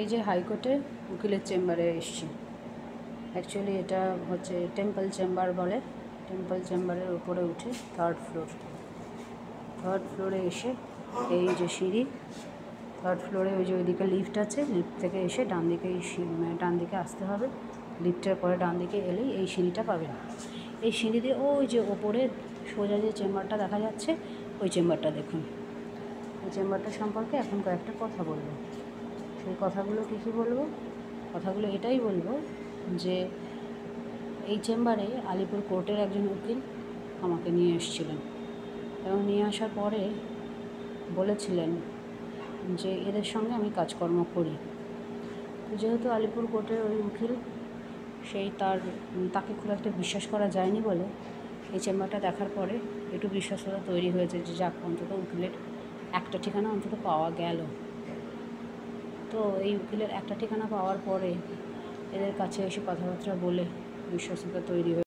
এই যে হাইকোর্টে উকিলের চেম্বারে এসছি। অ্যাকচুয়ালি এটা হচ্ছে টেম্পল চেম্বার বলে। টেম্পল চেম্বারের উপরে উঠে থার্ড ফ্লোরে এসে এই যে সিঁড়ি, থার্ড ফ্লোরে ওই যে ওইদিকে লিফট আছে, লিফট থেকে এসে ডান দিকে আসতে হবে। লিফটের পরে ডান দিকে এলেই এই সিঁড়িটা পাবেন। এই সিঁড়ি দিয়ে ওই যে ওপরে সোজা যে চেম্বারটা দেখা যাচ্ছে, ওই চেম্বারটা দেখুন। এই চেম্বারটা সম্পর্কে এখন কয়েকটা কথা বলবো। সেই কথাগুলো কী বলবো? কথাগুলো এটাই বলবো যে এই চেম্বারে আলিপুর কোর্টের একজন উকিল আমাকে নিয়ে এসেছিলেন এবং নিয়ে আসার পরে বলেছিলেন যে এদের সঙ্গে আমি কাজকর্ম করি। তো যেহেতু আলিপুর কোর্টের ওই উকিল, তাকে খুব একটা বিশ্বাস করা যায়নি বলে এই চেম্বারটা দেখার পরে একটু বিশ্বাসতা তৈরি হয়েছে যে যাক, অন্তত উকিলের একটা ঠিকানা অন্তত পাওয়া গেল। তো এই উকিলের একটা ঠিকানা পাওয়ার পরে এদের কাছে এসে কথাবার্তা বলে বিশ্বস্ততা তৈরি হয়ে